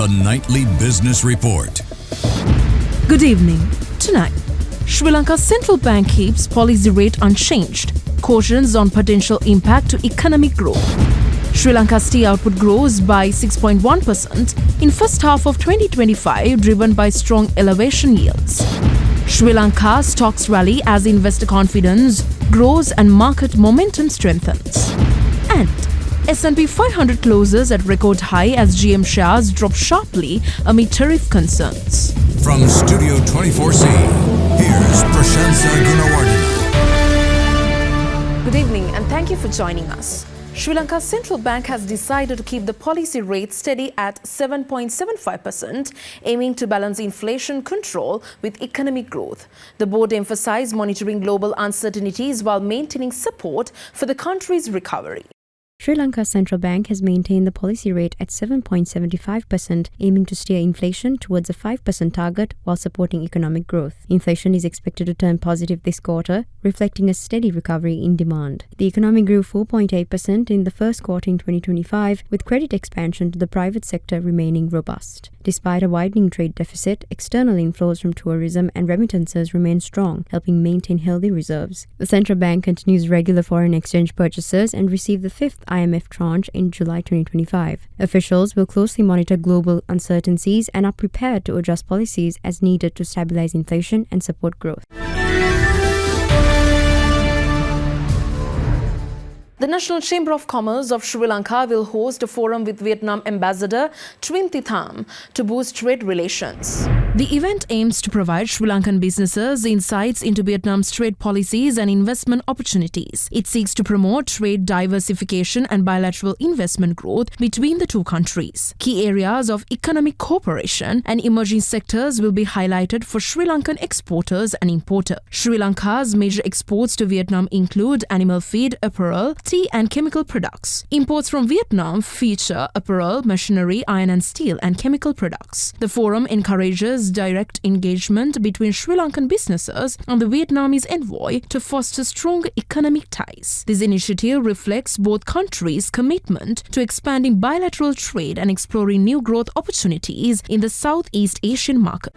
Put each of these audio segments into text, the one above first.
The Nightly Business Report. Good evening. Tonight, Sri Lanka's central bank keeps policy rate unchanged, cautions on potential impact to economic growth. Sri Lanka's tea output grows by 6.1% in first half of 2025, driven by strong elevation yields. Sri Lanka stocks rally as investor confidence grows and market momentum strengthens. And S&P 500 closes at record high as GM shares drop sharply amid tariff concerns. From Studio 24C, here's Prashansa Gunawardena. Good evening and thank you for joining us. Sri Lanka's central bank has decided to keep the policy rate steady at 7.75%, aiming to balance inflation control with economic growth. The board emphasized monitoring global uncertainties while maintaining support for the country's recovery. Sri Lanka's central bank has maintained the policy rate at 7.75%, aiming to steer inflation towards a 5% target while supporting economic growth. Inflation is expected to turn positive this quarter, reflecting a steady recovery in demand. The economy grew 4.8% in the first quarter in 2025, with credit expansion to the private sector remaining robust. Despite a widening trade deficit, external inflows from tourism and remittances remain strong, helping maintain healthy reserves. The central bank continues regular foreign exchange purchases and received the fifth IMF tranche in July 2025. Officials will closely monitor global uncertainties and are prepared to adjust policies as needed to stabilize inflation and support growth. The National Chamber of Commerce of Sri Lanka will host a forum with Vietnam Ambassador Twin Thitham to boost trade relations. The event aims to provide Sri Lankan businesses insights into Vietnam's trade policies and investment opportunities. It seeks to promote trade diversification and bilateral investment growth between the two countries. Key areas of economic cooperation and emerging sectors will be highlighted for Sri Lankan exporters and importers. Sri Lanka's major exports to Vietnam include animal feed, apparel, tea and chemical products. Imports from Vietnam feature apparel, machinery, iron and steel and chemical products. The forum encourages direct engagement between Sri Lankan businesses and the Vietnamese envoy to foster strong economic ties. This initiative reflects both countries' commitment to expanding bilateral trade and exploring new growth opportunities in the Southeast Asian market.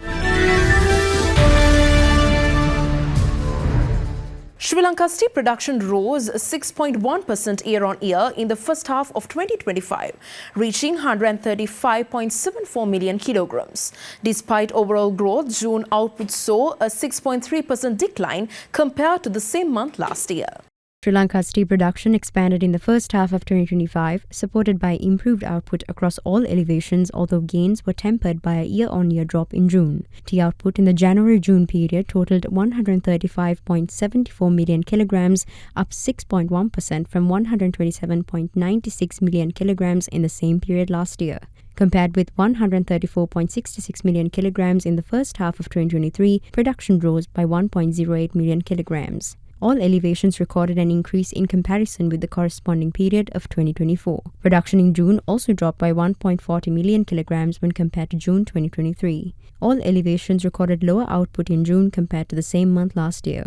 Sri Lanka's tea production rose 6.1% year-on-year in the first half of 2025, reaching 135.74 million kilograms. Despite overall growth, June output saw a 6.3% decline compared to the same month last year. Sri Lanka's tea production expanded in the first half of 2025, supported by improved output across all elevations, although gains were tempered by a year-on-year drop in June. Tea output in the January-June period totaled 135.74 million kilograms, up 6.1% from 127.96 million kilograms in the same period last year. Compared with 134.66 million kilograms in the first half of 2023, production rose by 1.08 million kilograms. All elevations recorded an increase in comparison with the corresponding period of 2024. Production in June also dropped by 1.40 million kilograms when compared to June 2023. All elevations recorded lower output in June compared to the same month last year.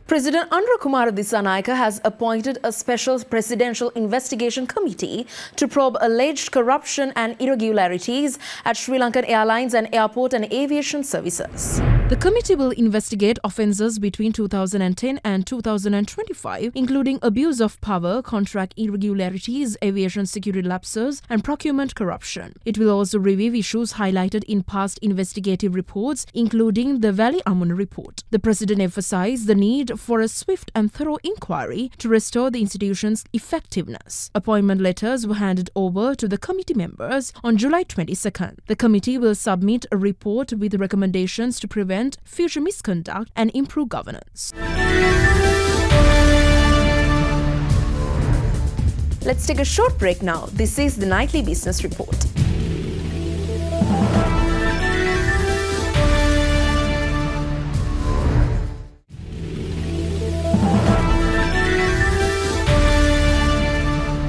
President Andra Dissanayake has appointed a special presidential investigation committee to probe alleged corruption and irregularities at Sri Lankan Airlines and Airport and Aviation Services. The committee will investigate offences between 2010 and 2025, including abuse of power, contract irregularities, aviation security lapses, and procurement corruption. It will also review issues highlighted in past investigative reports, including the Valley Amun report. The president emphasized the need for a swift and thorough inquiry to restore the institution's effectiveness. Appointment letters were handed over to the committee members on July 22nd. The committee will submit a report with recommendations to prevent future misconduct and improve governance. Let's take a short break now. This is the Nightly Business Report.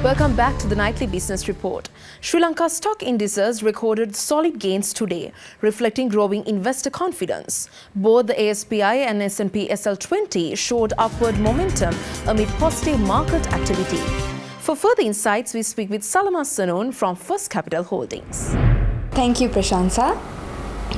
Welcome back to the Nightly Business Report. Sri Lanka's stock indices recorded solid gains today, reflecting growing investor confidence. Both the ASPI and S&P SL20 showed upward momentum amid positive market activity. For further insights, we speak with Salama Sanoon from First Capital Holdings. Thank you, Prashansa.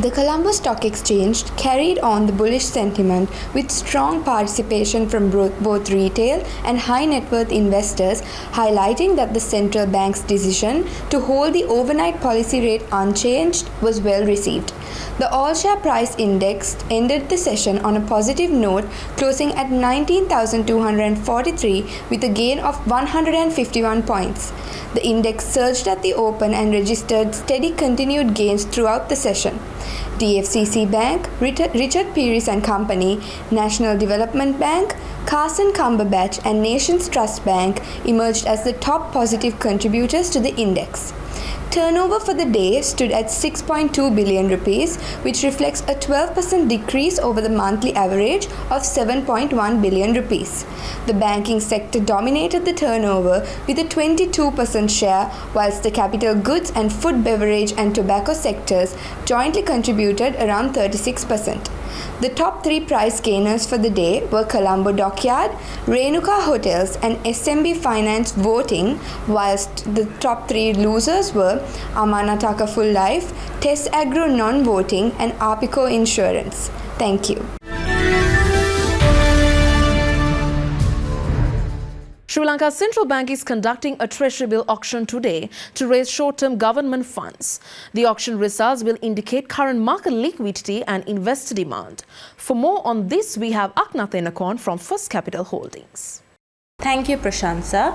The Colombo Stock Exchange carried on the bullish sentiment with strong participation from both retail and high net worth investors, highlighting that the central bank's decision to hold the overnight policy rate unchanged was well received. The all-share price index ended the session on a positive note, closing at 19,243 with a gain of 151 points. The index surged at the open and registered steady continued gains throughout the session. DFCC Bank, Richard Pearis and Company, National Development Bank, Carson Cumberbatch and Nations Trust Bank emerged as the top positive contributors to the index. Turnover for the day stood at 6.2 billion rupees, which reflects a 12% decrease over the monthly average of 7.1 billion rupees. The banking sector dominated the turnover with a 22% share, whilst the capital goods and food, beverage and tobacco sectors jointly contributed around 36%. The top three price gainers for the day were Colombo Dockyard, Renuka Hotels and SMB Finance Voting, whilst the top three losers were Amanataka Full Life, Tess Agro Non-Voting and Apico Insurance. Thank you. Sri Lanka's central bank is conducting a treasury bill auction today to raise short-term government funds. The auction results will indicate current market liquidity and investor demand. For more on this, we have Aknatha Enakon from First Capital Holdings. Thank you, Prashansa.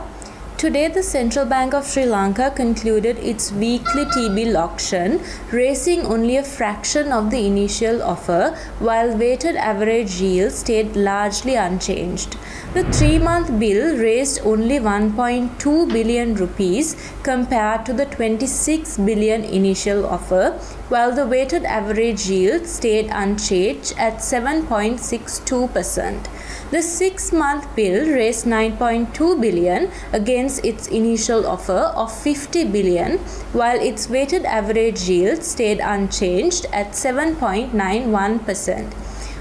Today, the Central Bank of Sri Lanka concluded its weekly T-bill auction, raising only a fraction of the initial offer, while weighted average yield stayed largely unchanged. The 3-month bill raised only 1.2 billion rupees compared to the 26 billion initial offer, while the weighted average yield stayed unchanged at 7.62%. The 6-month bill raised 9.2 billion against its initial offer of 50 billion, while its weighted average yield stayed unchanged at 7.91%.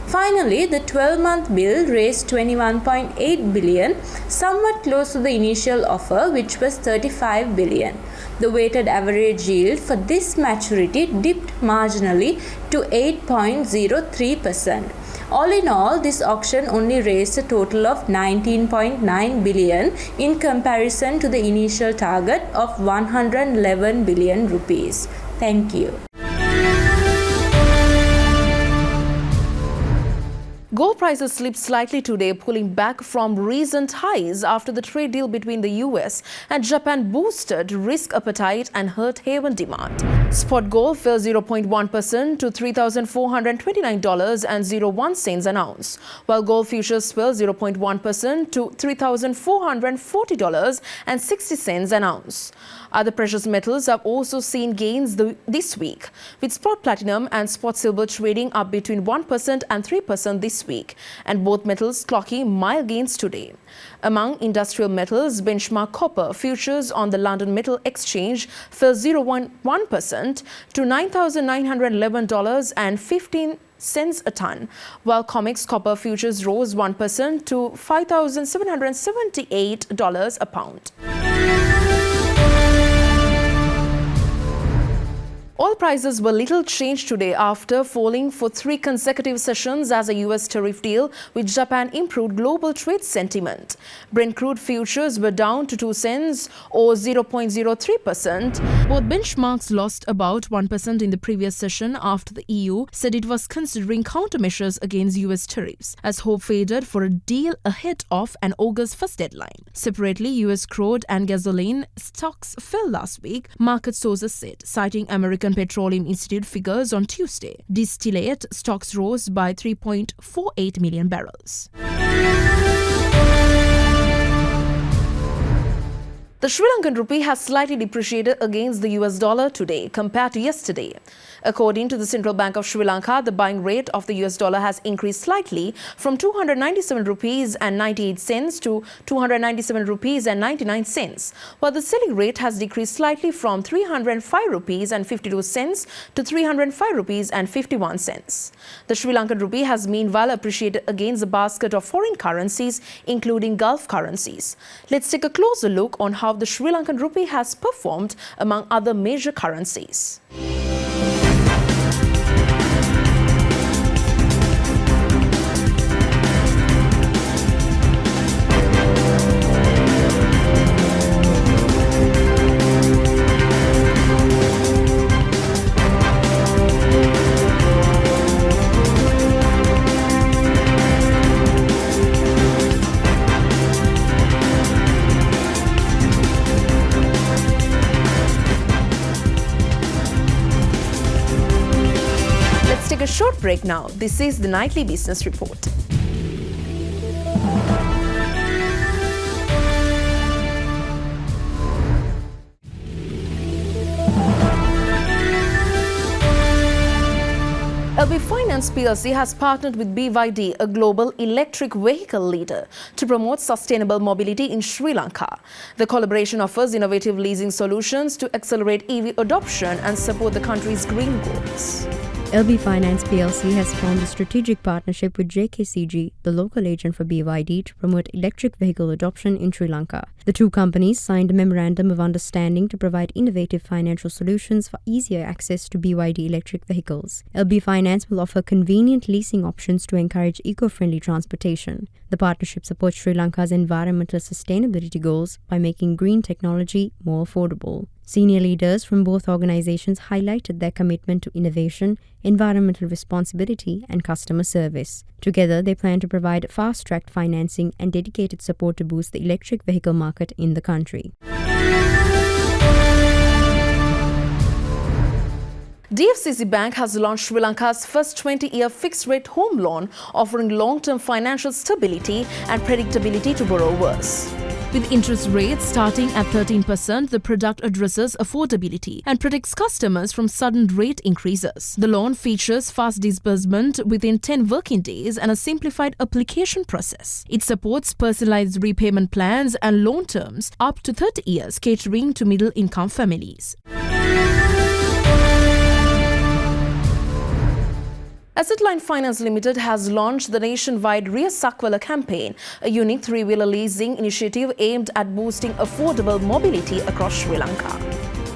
Finally, the 12-month bill raised 21.8 billion, somewhat close to the initial offer, which was 35 billion. The weighted average yield for this maturity dipped marginally to 8.03%. All in all, this auction only raised a total of 19.9 billion in comparison to the initial target of 111 billion rupees. Thank you. Gold prices slipped slightly today, pulling back from recent highs after the trade deal between the US and Japan boosted risk appetite and hurt haven demand. Spot gold fell 0.1% to $3,429.01 an ounce, while gold futures fell 0.1% to $3,440.60 an ounce. Other precious metals have also seen gains this week, with spot platinum and spot silver trading up between 1% and 3% this week, and both metals clocking mild gains today. Among industrial metals, benchmark copper futures on the London Metal Exchange fell 0.1% to $9,911.15 a ton, while COMEX copper futures rose 1% to $5,778 a pound. Oil prices were little changed today after falling for 3 consecutive sessions as a US tariff deal with Japan improved global trade sentiment. Brent crude futures were down to 2 cents or 0.03%. Both benchmarks lost about 1% in the previous session after the EU said it was considering countermeasures against US tariffs, as hope faded for a deal ahead of an August 1st deadline. Separately, US crude and gasoline stocks fell last week, market sources said, citing American Petroleum Institute figures on Tuesday. Distillate stocks rose by 3.48 million barrels. The Sri Lankan rupee has slightly depreciated against the US dollar today compared to yesterday. According to the Central Bank of Sri Lanka, the buying rate of the US dollar has increased slightly from 297 rupees and 98 cents to 297 rupees and 99 cents, while the selling rate has decreased slightly from 305 rupees and 52 cents to 305 rupees and 51 cents. The Sri Lankan rupee has meanwhile appreciated against a basket of foreign currencies, including Gulf currencies. Let's take a closer look on how how the Sri Lankan rupee has performed among other major currencies. Take a short break now. This is the Nightly Business Report. LB Finance PLC has partnered with BYD, a global electric vehicle leader, to promote sustainable mobility in Sri Lanka. The collaboration offers innovative leasing solutions to accelerate EV adoption and support the country's green goals. LB Finance PLC has formed a strategic partnership with JKCG, the local agent for BYD, to promote electric vehicle adoption in Sri Lanka. The two companies signed a memorandum of understanding to provide innovative financial solutions for easier access to BYD electric vehicles. LB Finance will offer convenient leasing options to encourage eco-friendly transportation. The partnership supports Sri Lanka's environmental sustainability goals by making green technology more affordable. Senior leaders from both organizations highlighted their commitment to innovation, environmental responsibility, and customer service. Together, they plan to provide fast-tracked financing and dedicated support to boost the electric vehicle market in the country. DFCC Bank has launched Sri Lanka's first 20-year fixed-rate home loan, offering long-term financial stability and predictability to borrowers. With interest rates starting at 13%, the product addresses affordability and protects customers from sudden rate increases. The loan features fast disbursement within 10 working days and a simplified application process. It supports personalized repayment plans and loan terms up to 30 years, catering to middle-income families. Assetline Finance Limited has launched the nationwide Ria Sakwala campaign, a unique three-wheeler leasing initiative aimed at boosting affordable mobility across Sri Lanka.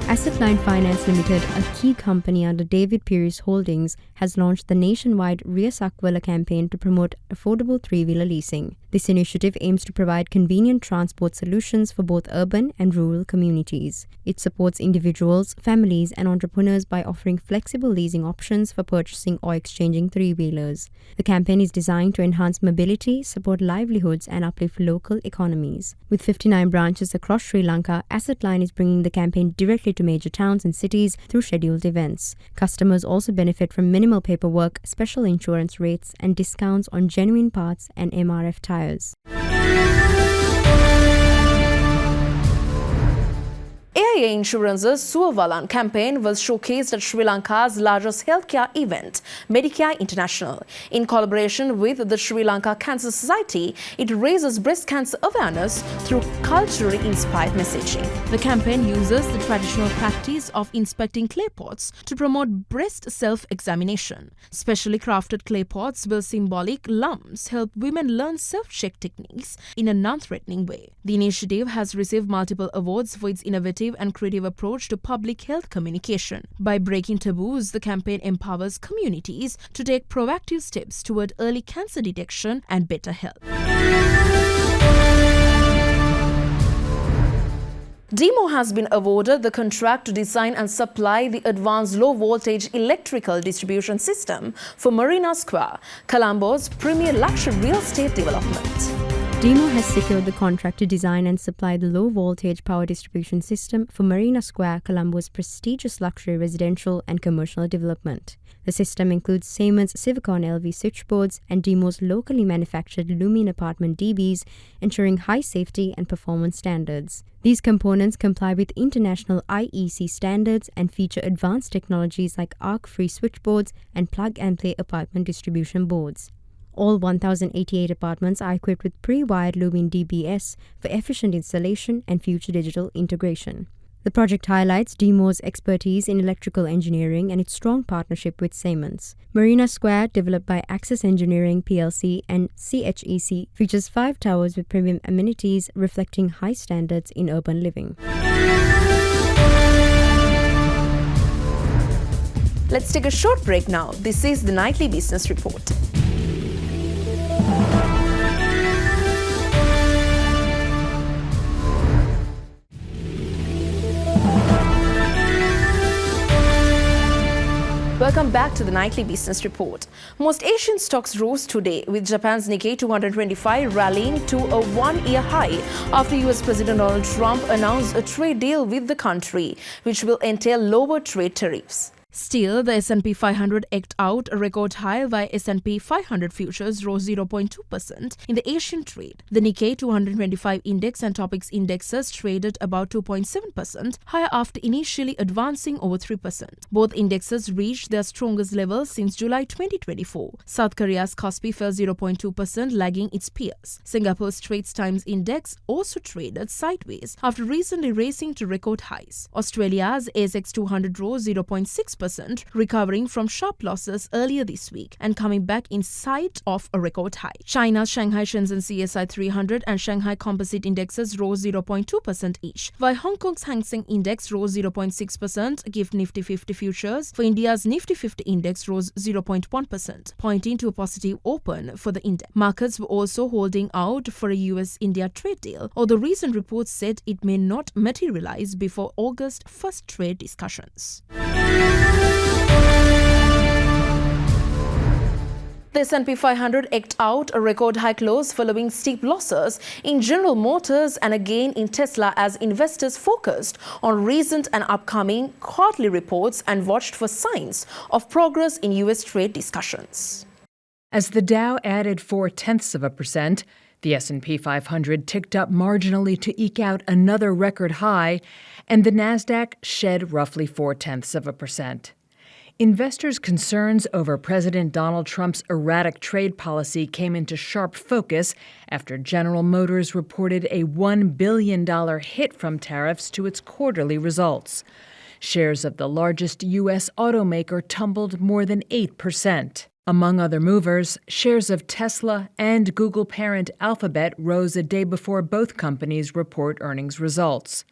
Assetline Finance Limited, a key company under David Pierce Holdings, has launched the nationwide Ria Sakwala campaign to promote affordable three-wheeler leasing. This initiative aims to provide convenient transport solutions for both urban and rural communities. It supports individuals, families, and entrepreneurs by offering flexible leasing options for purchasing or exchanging three-wheelers. The campaign is designed to enhance mobility, support livelihoods, and uplift local economies. With 59 branches across Sri Lanka, Assetline is bringing the campaign directly to major towns and cities through scheduled events. Customers also benefit from minimal paperwork, special insurance rates, and discounts on genuine parts and MRF tires. AIA Insurance's Suavalan campaign was showcased at Sri Lanka's largest healthcare event, Medicare International. In collaboration with the Sri Lanka Cancer Society, it raises breast cancer awareness through culturally inspired messaging. The campaign uses the traditional practice of inspecting clay pots to promote breast self-examination. Specially crafted clay pots with symbolic lumps help women learn self-check techniques in a non-threatening way. The initiative has received multiple awards for its innovative and creative approach to public health communication. By breaking taboos, the campaign empowers communities to take proactive steps toward early cancer detection and better health. DEMO has been awarded the contract to design and supply the advanced low-voltage electrical distribution system for Marina Square, Colombo's premier luxury real estate development. DEMO has secured the contract to design and supply the low-voltage power distribution system for Marina Square, Colombo's prestigious luxury residential and commercial development. The system includes Siemens Civicon LV switchboards and DEMO's locally manufactured Lumen apartment DBs, ensuring high safety and performance standards. These components comply with international IEC standards and feature advanced technologies like arc-free switchboards and plug-and-play apartment distribution boards. All 1,088 apartments are equipped with pre-wired Lumen DBS for efficient installation and future digital integration. The project highlights DMO's expertise in electrical engineering and its strong partnership with Siemens. Marina Square, developed by Access Engineering plc and CHEC, features 5 towers with premium amenities reflecting high standards in urban living. Let's take a short break now. This is the Nightly Business Report. Welcome back to the Nightly Business Report. Most Asian stocks rose today, with Japan's Nikkei 225 rallying to a one-year high after US President Donald Trump announced a trade deal with the country, which will entail lower trade tariffs. Still, the S&P 500 eked out a record high, while S&P 500 futures rose 0.2% in the Asian trade. The Nikkei 225 index and Topix indexes traded about 2.7% higher after initially advancing over 3%. Both indexes reached their strongest levels since July 2024. South Korea's Kospi fell 0.2%, lagging its peers. Singapore's Straits Times index also traded sideways after recently racing to record highs. Australia's ASX 200 rose 0.6%, recovering from sharp losses earlier this week and coming back in sight of a record high. China's Shanghai Shenzhen CSI 300 and Shanghai Composite indexes rose 0.2% each, while Hong Kong's Hang Seng Index rose 0.6%. GIFT Nifty 50 futures for India's Nifty 50 index rose 0.1%, pointing to a positive open for the index. Markets were also holding out for a US-India trade deal, although recent reports said it may not materialize before August 1st trade discussions. The S&P 500 eked out a record high close following steep losses in General Motors and a gain in Tesla as investors focused on recent and upcoming quarterly reports and watched for signs of progress in US trade discussions. As the Dow added 0.4%, the S&P 500 ticked up marginally to eke out another record high, and the Nasdaq shed roughly 0.4%. Investors' concerns over President Donald Trump's erratic trade policy came into sharp focus after General Motors reported a $1 billion hit from tariffs to its quarterly results. Shares of the largest U.S. automaker tumbled more than 8%. Among other movers, shares of Tesla and Google parent Alphabet rose a day before both companies report earnings results.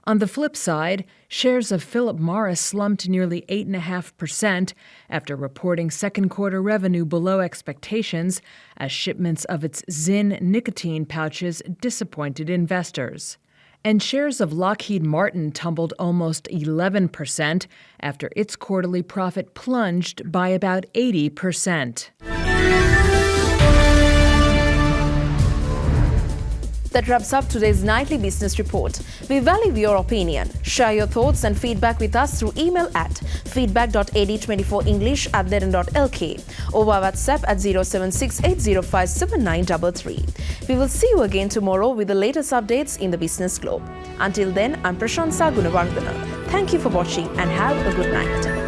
On the flip side, shares of Philip Morris slumped nearly 8.5% after reporting second-quarter revenue below expectations as shipments of its Zyn nicotine pouches disappointed investors. And shares of Lockheed Martin tumbled almost 11% after its quarterly profit plunged by about 80%. That wraps up today's Nightly Business Report. We value your opinion. Share your thoughts and feedback with us through email at feedback.ad24english@deran.lk or via WhatsApp at 076805793. We will see you again tomorrow with the latest updates in the business globe. Until then, I'm Prashansa Gunawardena. Thank you for watching and have a good night.